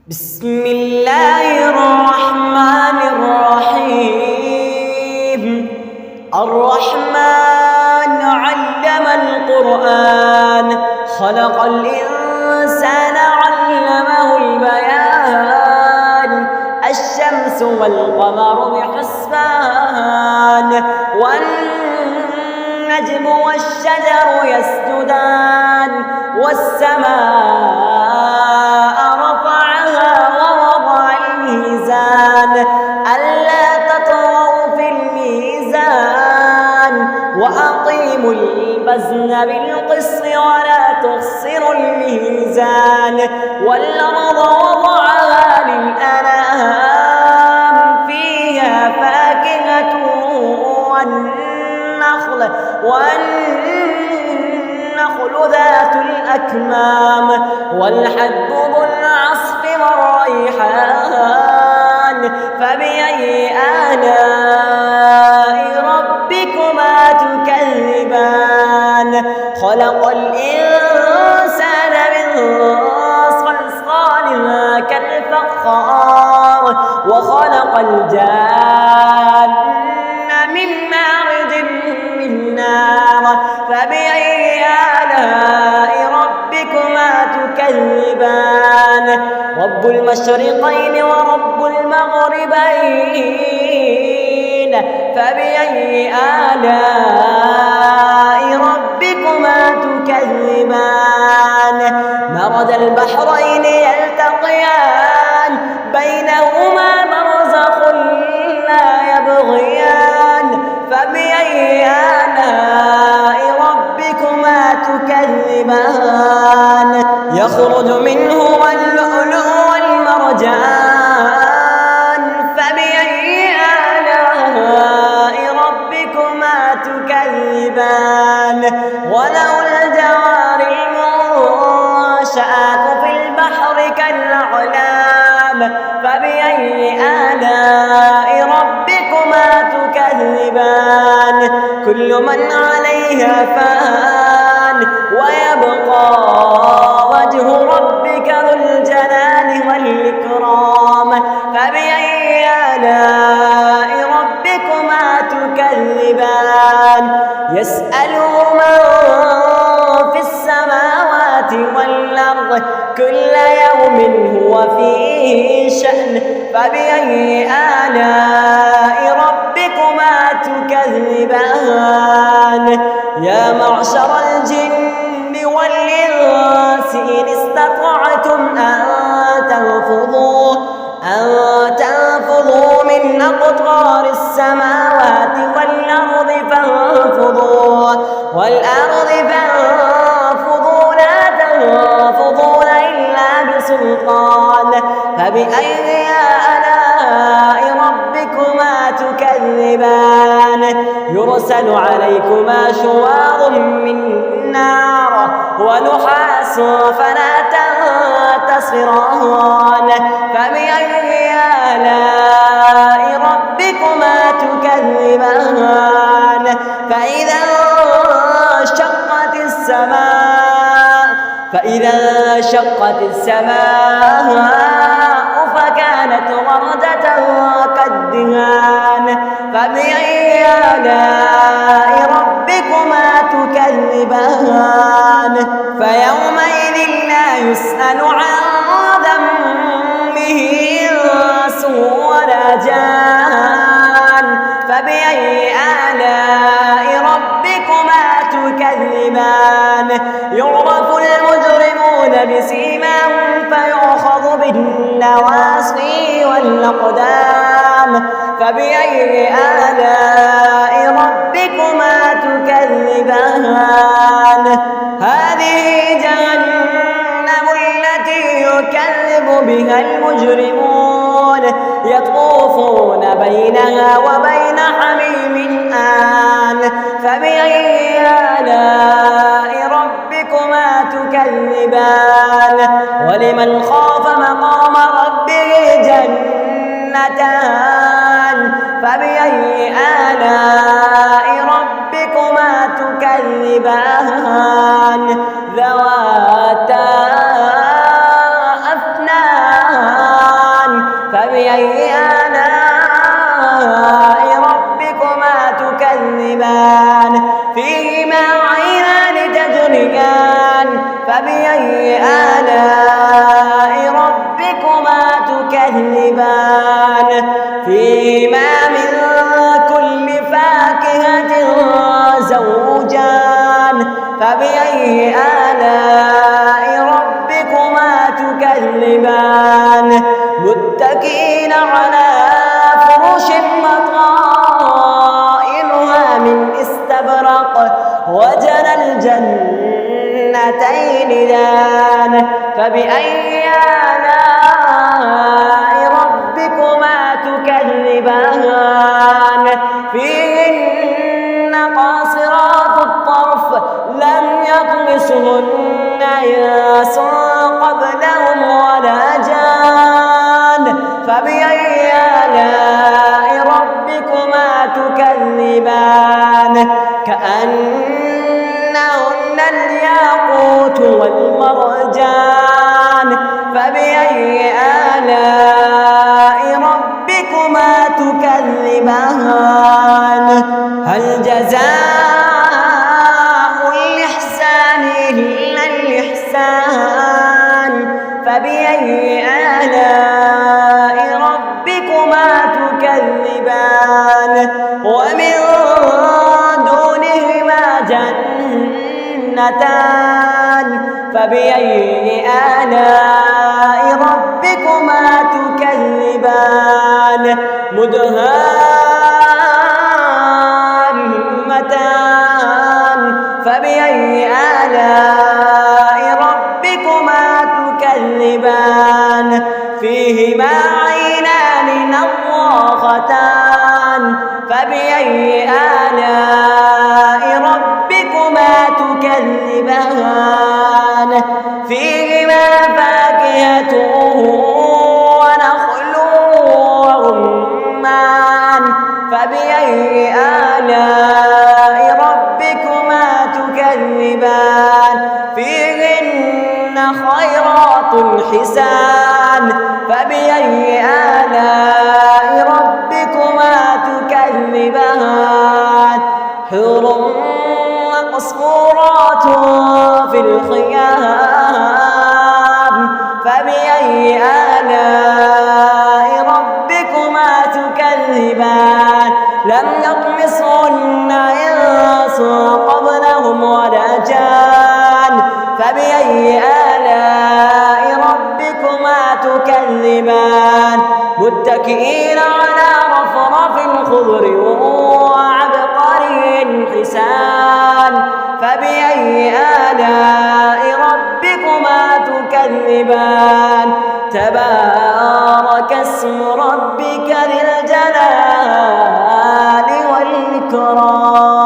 بسم الله الرحمن الرحيم. الرحمن علم القرآن، خلق الإنسان علمه البيان. الشمس والقمر بحسبان، والنجم والشجر يسجدان. والسماء رفعها ووضع الميزان، ألا تطغوا في الميزان. وأقيموا الوزن بالقسط ولا تخسروا الميزان. والأرض وضعها للأنام، فيها فاكهة والنخل ذات الأكمام، والحب ذو العصف والريحان. فبأي آلاء ربكما تكذبان؟ خلق الإنسان من صلصال كالفخار، وخلق الجان من مارج من نار. فبأي آلاء ربكما تكذبان؟ رب المشرقين ورب المغربين. فبأي آلاء ربكما تكذبان؟ مرج البحرين يلتقيان، بينهما برزخ لا يبغيان. فبأي آلاء ربكما تكذبان؟ يخرج منهما اللؤلؤ والمرجان. فبأي آلاء ربكما تكذبان؟ وله الجوار المنشآت في البحر كالأعلام. فبأي آلاء ربكما تكذبان؟ كل من عليها فان، ويبقى وجه ربك ذو الجلال والإكرام. فبأي آلاء ربكما تكذبان؟ يسأله من في السماوات والأرض، كل يوم هو في شأن. فبأي آلاء ربكما تكذبان؟ يا معشر الجن والإنس إن استطعتم أن تنفذوا من أقطار السماوات والأرض فانفذوا لا تنفذون إلا بسلطان. فبأي آلاء ربكما تكذبان؟ يرسل عليكما شواظ من نار ونحاس فلا تنتصران. فبأي آلاء ربكما تكذبان؟ فإذا انشقت السماء فكانت وردة كالدهان. فبأي آلاء ربكما تكذبان؟ فيومئذ لا يسأل عن ذنبه إنس ولا جان. فبأي آلاء ربكما تكذبان؟ يعرف المجرمون بسيماهم فيؤخذ بالنواصي والأقدام. فبأي آلاء ربكما تكذبان؟ هذه جهنم التي يكذب بها المجرمون، يطوفون بينها وبين حميم آن. فبأي آلاء ربكما تكذبان؟ ولمن خاف مقام ربه جنتان. فبأي آلاء ربكما تكذبان؟ ذواتا أفنان. فبأي آلاء ربكما تكذبان فيهما عينان تجريان فبأي آلاء ربكما تكذبان فيهما من كل فاكهة زوجان فبأي آلاء ربكما تكذبان متكئين على فرش مطائنها من استبرق وجنى الجنتين دان فبأي آلاء ربكما تكذبان فيهن قاصرات الطرف لم يطمسهن إنس قبلهم ولا جان فبأي آلاء ربكما تكذبان كأنهن الياقوت والمرجان فبأي آلاء ربكما تكذبان هل جزاء الإحسان إلا الإحسان فبأي آلاء ربكما تكذبان ومن دونهما جنتان فبأي آلاء ربكما تكذبان مدهامتان فبأي آلاء ربكما تكذبان فيهما عينان نضاختان فبأي آلاء ربكما تكذبان فيهما فاكهة ونخل ورمان فبأي آلاء ربكما تكذبان فيهن خيرات حسان فبأي آلاء ربكما تكذبان حور مقصورات في الخيام فبأي آلاء ربكما تكذبان لم يطمسهن إنس قبلهم ولا جان فبأي آلاء ربكما تكذبان متكئين على رفرف خضر وعبقري حسان فبأي آلاء ربكما تكذبان تبارك اسم ربك ذي الجلال والإكرام.